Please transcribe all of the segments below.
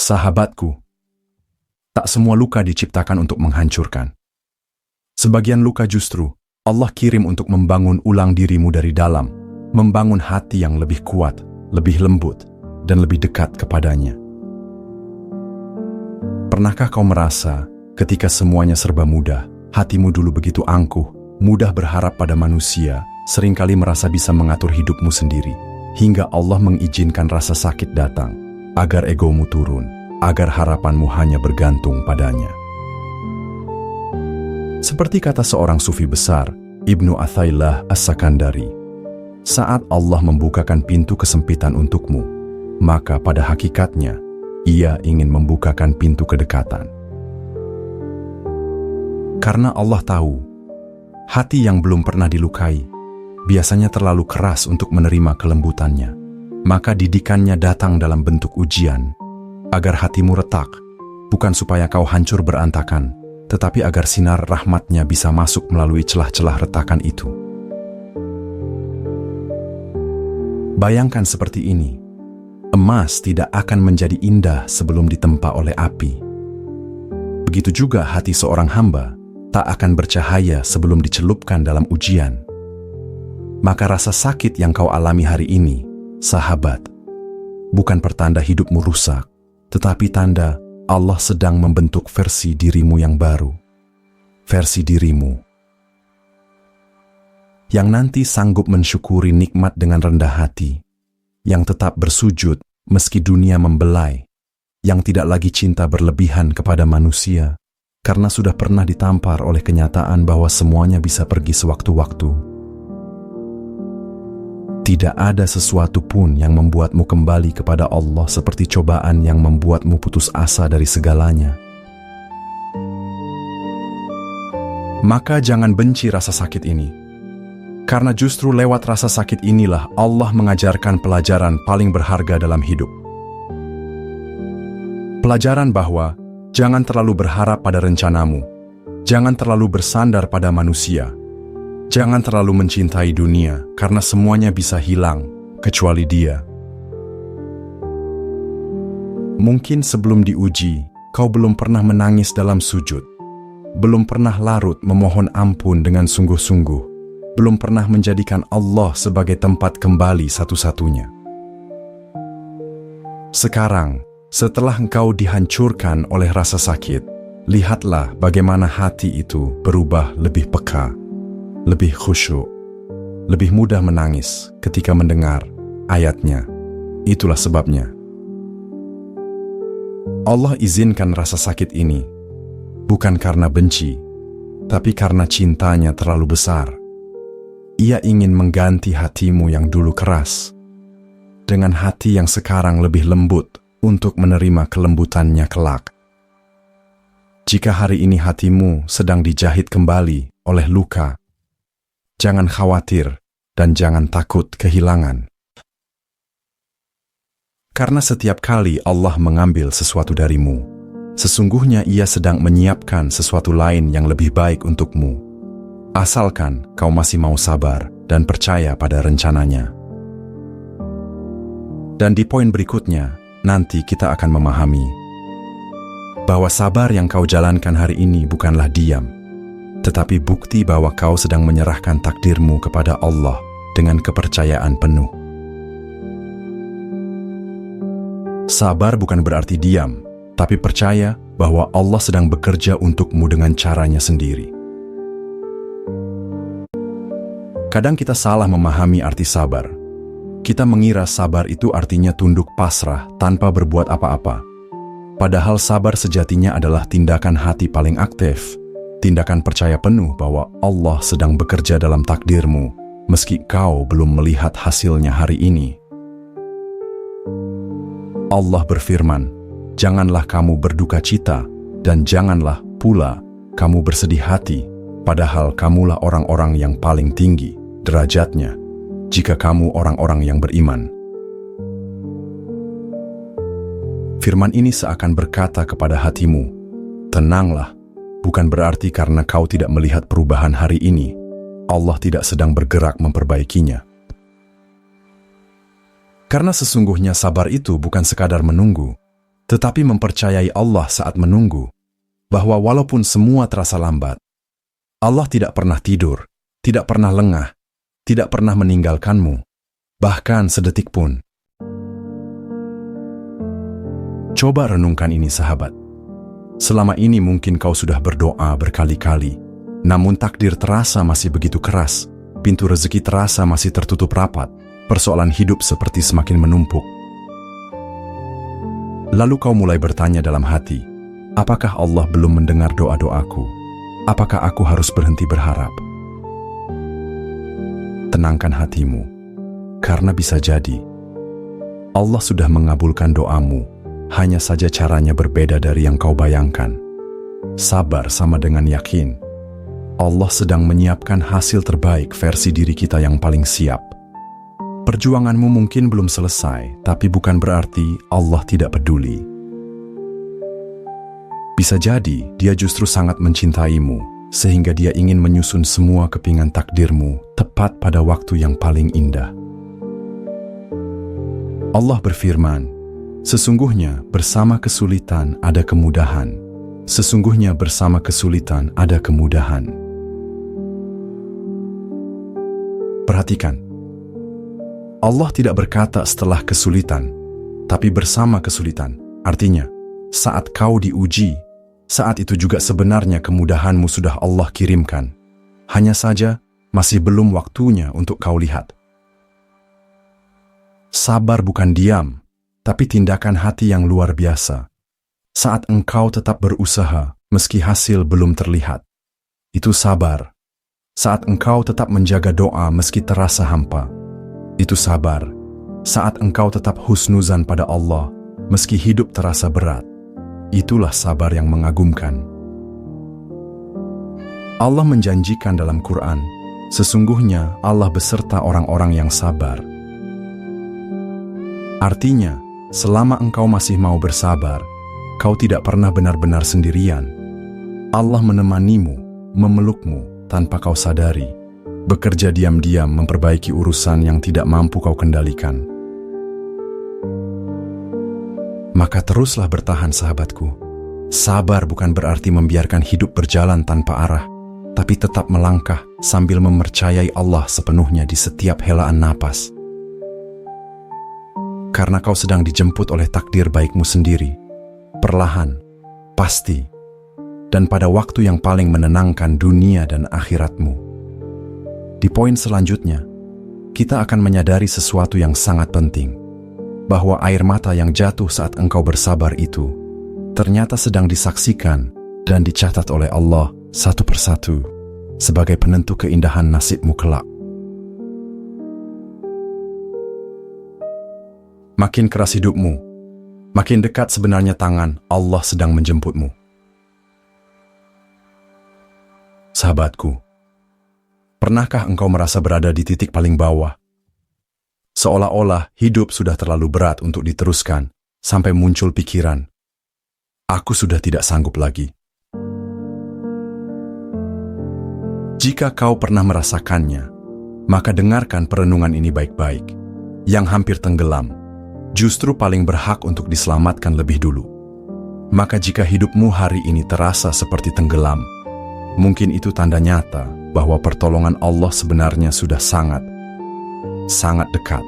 Sahabatku, tak semua luka diciptakan untuk menghancurkan. Sebagian luka justru Allah kirim untuk membangun ulang dirimu dari dalam, membangun hati yang lebih kuat, lebih lembut, dan lebih dekat kepadanya. Pernahkah kau merasa ketika semuanya serba mudah, hatimu dulu begitu angkuh, mudah berharap pada manusia, seringkali merasa bisa mengatur hidupmu sendiri, hingga Allah mengizinkan rasa sakit datang, agar egomu turun, agar harapanmu hanya bergantung padanya. Seperti kata seorang sufi besar, Ibnu Athaillah As-Sakandari, saat Allah membukakan pintu kesempitan untukmu, maka pada hakikatnya, Ia ingin membukakan pintu kedekatan. Karena Allah tahu, hati yang belum pernah dilukai, biasanya terlalu keras untuk menerima kelembutannya. Maka didikannya datang dalam bentuk ujian, agar hatimu retak, bukan supaya kau hancur berantakan, tetapi agar sinar rahmatnya bisa masuk melalui celah-celah retakan itu. Bayangkan seperti ini, emas tidak akan menjadi indah sebelum ditempa oleh api. Begitu juga hati seorang hamba tak akan bercahaya sebelum dicelupkan dalam ujian. Maka rasa sakit yang kau alami hari ini, sahabat, bukan pertanda hidupmu rusak, tetapi tanda Allah sedang membentuk versi dirimu yang baru. Versi dirimu yang nanti sanggup mensyukuri nikmat dengan rendah hati, yang tetap bersujud meski dunia membelai, yang tidak lagi cinta berlebihan kepada manusia, karena sudah pernah ditampar oleh kenyataan bahwa semuanya bisa pergi sewaktu-waktu. Tidak ada sesuatu pun yang membuatmu kembali kepada Allah seperti cobaan yang membuatmu putus asa dari segalanya. Maka jangan benci rasa sakit ini, karena justru lewat rasa sakit inilah Allah mengajarkan pelajaran paling berharga dalam hidup. Pelajaran bahwa jangan terlalu berharap pada rencanamu, jangan terlalu bersandar pada manusia, jangan terlalu mencintai dunia, karena semuanya bisa hilang, kecuali Dia. Mungkin sebelum diuji, kau belum pernah menangis dalam sujud, belum pernah larut memohon ampun dengan sungguh-sungguh, belum pernah menjadikan Allah sebagai tempat kembali satu-satunya. Sekarang, setelah engkau dihancurkan oleh rasa sakit, lihatlah bagaimana hati itu berubah lebih peka, lebih khusyuk, lebih mudah menangis ketika mendengar ayatnya. Itulah sebabnya Allah izinkan rasa sakit ini, bukan karena benci, tapi karena cintanya terlalu besar. Ia ingin mengganti hatimu yang dulu keras dengan hati yang sekarang lebih lembut untuk menerima kelembutannya kelak. Jika hari ini hatimu sedang dijahit kembali oleh luka, jangan khawatir dan jangan takut kehilangan. Karena setiap kali Allah mengambil sesuatu darimu, sesungguhnya Ia sedang menyiapkan sesuatu lain yang lebih baik untukmu. Asalkan kau masih mau sabar dan percaya pada rencananya. Dan di poin berikutnya, nanti kita akan memahami bahwa sabar yang kau jalankan hari ini bukanlah diam, tetapi bukti bahwa kau sedang menyerahkan takdirmu kepada Allah dengan kepercayaan penuh. Sabar bukan berarti diam, tapi percaya bahwa Allah sedang bekerja untukmu dengan caranya sendiri. Kadang kita salah memahami arti sabar. Kita mengira sabar itu artinya tunduk pasrah tanpa berbuat apa-apa. Padahal sabar sejatinya adalah tindakan hati paling aktif, tindakan percaya penuh bahwa Allah sedang bekerja dalam takdirmu, meski kau belum melihat hasilnya hari ini. Allah berfirman, "Janganlah kamu berduka cita, dan janganlah pula kamu bersedih hati, padahal kamulah orang-orang yang paling tinggi derajatnya, jika kamu orang-orang yang beriman." Firman ini seakan berkata kepada hatimu, "Tenanglah, bukan berarti karena kau tidak melihat perubahan hari ini, Allah tidak sedang bergerak memperbaikinya." Karena sesungguhnya sabar itu bukan sekadar menunggu, tetapi mempercayai Allah saat menunggu, bahwa walaupun semua terasa lambat, Allah tidak pernah tidur, tidak pernah lengah, tidak pernah meninggalkanmu, bahkan sedetik pun. Coba renungkan ini, sahabat. Selama ini mungkin kau sudah berdoa berkali-kali, namun takdir terasa masih begitu keras, pintu rezeki terasa masih tertutup rapat, persoalan hidup seperti semakin menumpuk. Lalu kau mulai bertanya dalam hati, apakah Allah belum mendengar doa-doaku? Apakah aku harus berhenti berharap? Tenangkan hatimu, karena bisa jadi Allah sudah mengabulkan doamu, hanya saja caranya berbeda dari yang kau bayangkan. Sabar sama dengan yakin. Allah sedang menyiapkan hasil terbaik versi diri kita yang paling siap. Perjuanganmu mungkin belum selesai, tapi bukan berarti Allah tidak peduli. Bisa jadi Dia justru sangat mencintaimu, sehingga Dia ingin menyusun semua kepingan takdirmu tepat pada waktu yang paling indah. Allah berfirman, sesungguhnya bersama kesulitan ada kemudahan. Sesungguhnya bersama kesulitan ada kemudahan. Perhatikan, Allah tidak berkata setelah kesulitan, tapi bersama kesulitan. Artinya, saat kau diuji, saat itu juga sebenarnya kemudahanmu sudah Allah kirimkan. Hanya saja, masih belum waktunya untuk kau lihat. Sabar bukan diam, tapi tindakan hati yang luar biasa. Saat engkau tetap berusaha, meski hasil belum terlihat. Itu sabar. Saat engkau tetap menjaga doa meski terasa hampa. Itu sabar. Saat engkau tetap husnuzan pada Allah, meski hidup terasa berat. Itulah sabar yang mengagumkan. Allah menjanjikan dalam Quran, sesungguhnya Allah beserta orang-orang yang sabar. Artinya, selama engkau masih mau bersabar, kau tidak pernah benar-benar sendirian. Allah menemanimu, memelukmu tanpa kau sadari, bekerja diam-diam memperbaiki urusan yang tidak mampu kau kendalikan. Maka teruslah bertahan, sahabatku. Sabar bukan berarti membiarkan hidup berjalan tanpa arah, tapi tetap melangkah sambil mempercayai Allah sepenuhnya di setiap helaan napas. Karena kau sedang dijemput oleh takdir baikmu sendiri, perlahan, pasti, dan pada waktu yang paling menenangkan dunia dan akhiratmu. Di poin selanjutnya, kita akan menyadari sesuatu yang sangat penting, bahwa air mata yang jatuh saat engkau bersabar itu ternyata sedang disaksikan dan dicatat oleh Allah satu persatu sebagai penentu keindahan nasibmu kelak. Makin keras hidupmu, makin dekat sebenarnya tangan Allah sedang menjemputmu. Sahabatku, pernahkah engkau merasa berada di titik paling bawah? Seolah-olah hidup sudah terlalu berat untuk diteruskan, sampai muncul pikiran, aku sudah tidak sanggup lagi. Jika kau pernah merasakannya, maka dengarkan perenungan ini baik-baik. Yang hampir tenggelam, justru paling berhak untuk diselamatkan lebih dulu. Maka jika hidupmu hari ini terasa seperti tenggelam, mungkin itu tanda nyata bahwa pertolongan Allah sebenarnya sudah sangat dekat.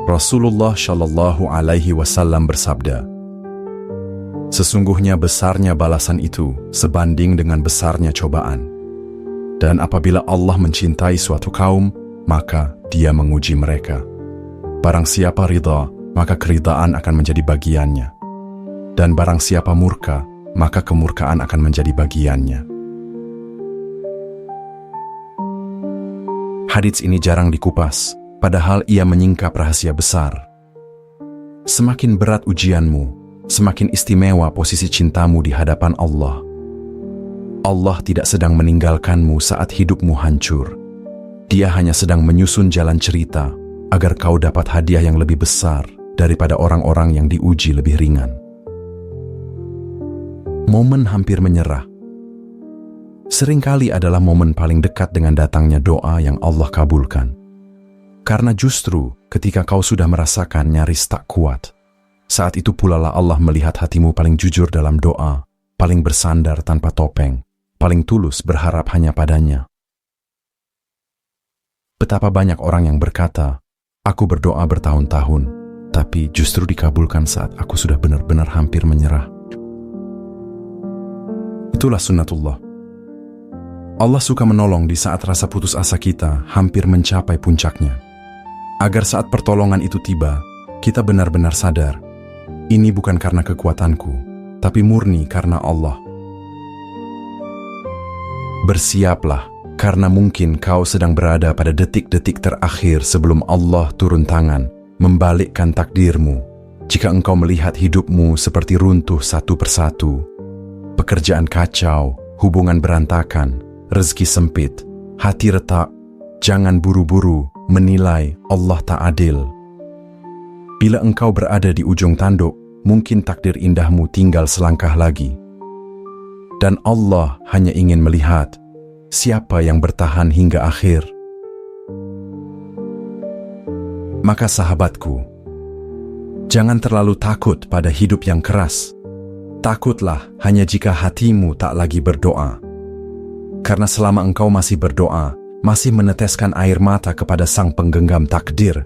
Rasulullah Shallallahu Alaihi Wasallam bersabda, sesungguhnya besarnya balasan itu sebanding dengan besarnya cobaan. Dan apabila Allah mencintai suatu kaum, maka Dia menguji mereka. Barang siapa ridha, maka keridhaan akan menjadi bagiannya. Dan barang siapa murka, maka kemurkaan akan menjadi bagiannya. Hadits ini jarang dikupas, padahal ia menyingkap rahasia besar. Semakin berat ujianmu, semakin istimewa posisi cintamu di hadapan Allah. Allah tidak sedang meninggalkanmu saat hidupmu hancur. Dia hanya sedang menyusun jalan cerita agar kau dapat hadiah yang lebih besar daripada orang-orang yang diuji lebih ringan. Momen hampir menyerah seringkali adalah momen paling dekat dengan datangnya doa yang Allah kabulkan. Karena justru ketika kau sudah merasakan nyaris tak kuat, Saat itu pula lah Allah melihat hatimu paling jujur dalam doa, paling bersandar tanpa topeng, paling tulus berharap hanya padanya. Betapa banyak orang yang berkata, aku berdoa bertahun-tahun, tapi justru dikabulkan saat aku sudah benar-benar hampir menyerah. Itulah sunnatullah. Allah suka menolong di saat rasa putus asa kita hampir mencapai puncaknya. Agar saat pertolongan itu tiba, kita benar-benar sadar, ini bukan karena kekuatanku, tapi murni karena Allah. Bersiaplah, karena mungkin kau sedang berada pada detik-detik terakhir sebelum Allah turun tangan, membalikkan takdirmu. Jika engkau melihat hidupmu seperti runtuh satu persatu, pekerjaan kacau, hubungan berantakan, rezeki sempit, hati retak, jangan buru-buru menilai Allah tak adil. Bila engkau berada di ujung tanduk, mungkin takdir indahmu tinggal selangkah lagi. Dan Allah hanya ingin melihat siapa yang bertahan hingga akhir. Maka sahabatku, jangan terlalu takut pada hidup yang keras. Takutlah hanya jika hatimu tak lagi berdoa. Karena selama engkau masih berdoa, masih meneteskan air mata kepada Sang Penggenggam takdir,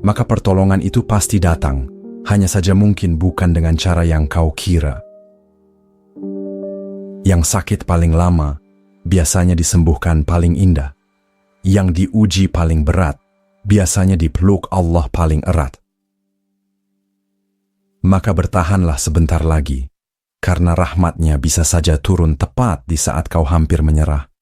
maka pertolongan itu pasti datang, hanya saja mungkin bukan dengan cara yang kau kira. Yang sakit paling lama, biasanya disembuhkan paling indah. Yang diuji paling berat, biasanya dipeluk Allah paling erat. Maka bertahanlah sebentar lagi, karena rahmat-Nya bisa saja turun tepat di saat kau hampir menyerah.